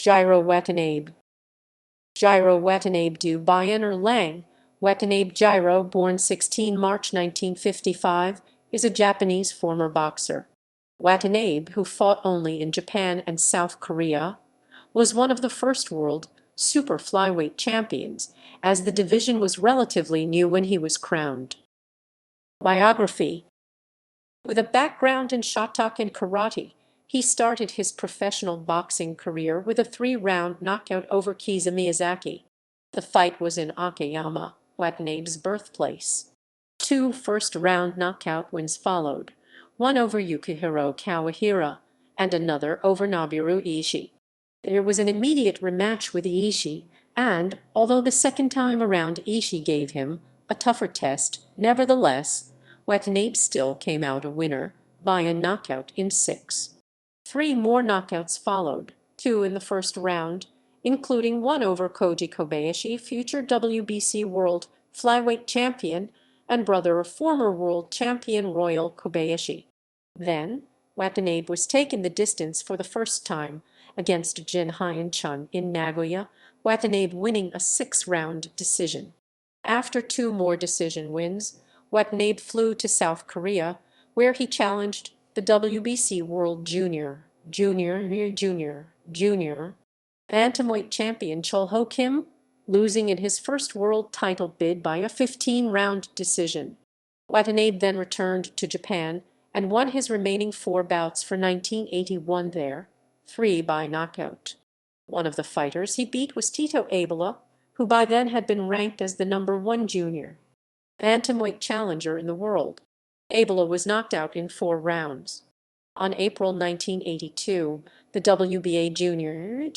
Jiro Watanabe. Jiro Watanabe du Bien or Lang, Watanabe Jirō, born 16 March 1955, is a Japanese former boxer. Watanabe, who fought only in Japan and South Korea, was one of the first world super flyweight champions, as the division was relatively new when he was crowned. Biography. With a background in Shotokan and karate, he started his professional boxing career with a 3-round knockout over Kiza Miyazaki. The fight was in Akiyama, Watanabe's birthplace. 2 first-round knockout wins followed, one over Yukihiro Kawahira and another over Noboru Ishii. There was an immediate rematch with Ishii, and, although the second time around Ishii gave him a tougher test, nevertheless, Watanabe still came out a winner by a knockout in 6. 3 more knockouts followed, 2 in the first round, including one over Koji Kobayashi, future WBC World Flyweight Champion and brother of former World Champion Royal Kobayashi. Then, Watanabe was taken the distance for the first time against Jin Hyun-chun in Nagoya, Watanabe winning a 6-round decision. After 2 more decision wins, Watanabe flew to South Korea, where he challenged the WBC World Junior bantamweight champion Chol Ho Kim, losing in his first world title bid by a 15-round decision. Watanabe then returned to Japan and won his remaining 4 bouts for 1981 there, 3 by knockout. One of the fighters he beat was Tito Abela, who by then had been ranked as the #1 junior bantamweight challenger in the world. Abela was knocked out in 4 rounds. On April 1982, the WBA junior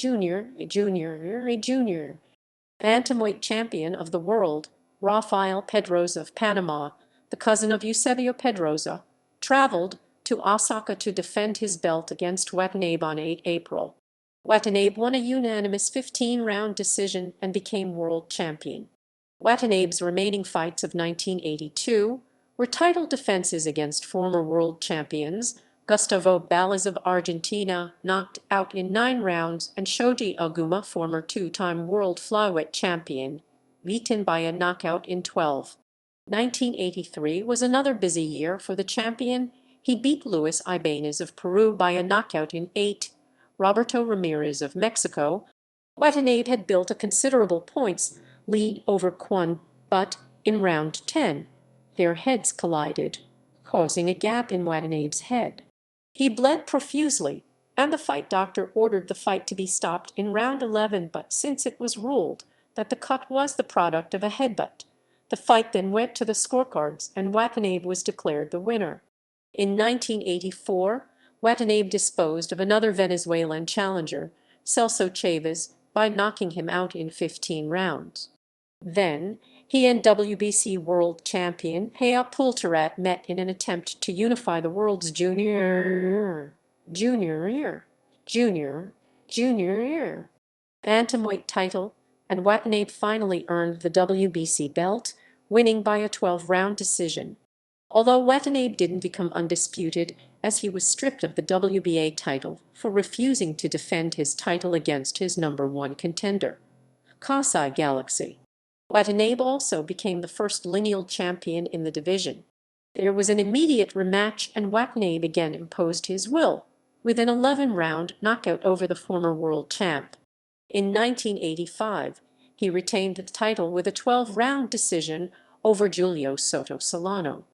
bantamweight champion of the world, Rafael Pedroza of Panama, the cousin of Eusebio Pedroza, traveled to Osaka to defend his belt against Watanabe on 8 April. Watanabe won a unanimous 15-round decision and became world champion. Watanabe's remaining fights of 1982 were title defenses against former world champions Gustavo Ballas of Argentina, knocked out in 9 rounds, and Shoji Oguma, former 2-time world flyweight champion, beaten by a knockout in 12. 1983 was another busy year for the champion. He beat Luis Ibanez of Peru by a knockout in 8. Roberto Ramirez of Mexico. Watanabe had built a considerable points lead over Kwon, but in round 10, their heads collided, causing a gap in Watanabe's head. He bled profusely, and the fight doctor ordered the fight to be stopped in round 11, but since it was ruled that the cut was the product of a headbutt, the fight then went to the scorecards and Watanabe was declared the winner. In 1984, Watanabe disposed of another Venezuelan challenger, Celso Chavez, by knocking him out in 15 rounds. Then, he and WBC world champion Hea Pultarat met in an attempt to unify the world's junior bantamweight title, and Watanabe finally earned the WBC belt, winning by a 12-round decision. Although Watanabe didn't become undisputed, as he was stripped of the WBA title for refusing to defend his title against his #1 contender, Kasai Galaxy. Watanabe also became the first lineal champion in the division. There was an immediate rematch and Watanabe again imposed his will, with an 11-round knockout over the former world champ. In 1985, he retained the title with a 12-round decision over Julio Soto Solano.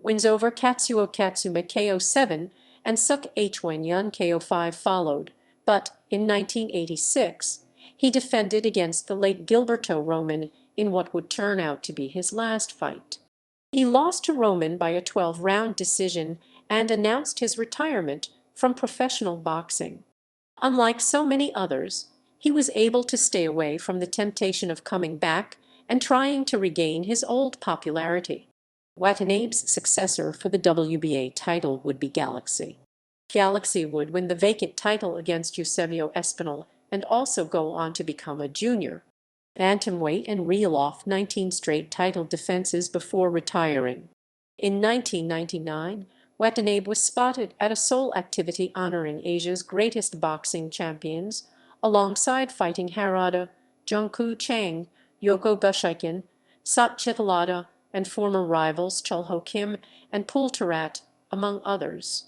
Wins over Katsuo Katsume KO7 and Suk Hwen-yun KO5 followed, but in 1986, he defended against the late Gilberto Roman in what would turn out to be his last fight. He lost to Roman by a 12-round decision and announced his retirement from professional boxing. Unlike so many others, he was able to stay away from the temptation of coming back and trying to regain his old popularity. Watanabe's successor for the WBA title would be Galaxy. Galaxy would win the vacant title against Eusebio Espinal and also go on to become a junior bantamweight and reel off 19 straight title defenses before retiring. In 1999, Watanabe was spotted at a Seoul activity honoring Asia's greatest boxing champions, alongside fighting Harada, Junku Chang, Yoko Bushikin, Sat Chitalada, and former rivals Chulho Kim and Pultarat, among others.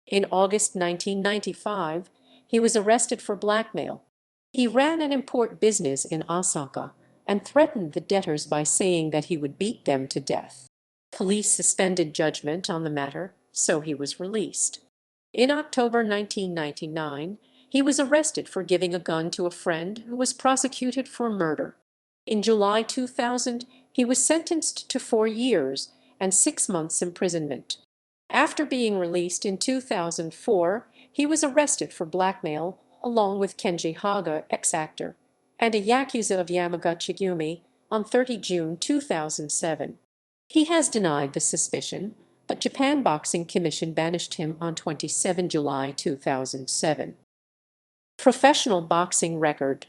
In August 1995, he was arrested for blackmail. He ran an import business in Osaka and threatened the debtors by saying that he would beat them to death. Police suspended judgment on the matter, so he was released. In October 1999, he was arrested for giving a gun to a friend who was prosecuted for murder. In July 2000, he was sentenced to 4 years and 6 months imprisonment. After being released in 2004, he was arrested for blackmail along with Kenji Haga, ex-actor, and a Yakuza of Yamaguchi-gumi on 30 June 2007. He has denied the suspicion, but Japan Boxing Commission banished him on 27 July 2007. Professional boxing record.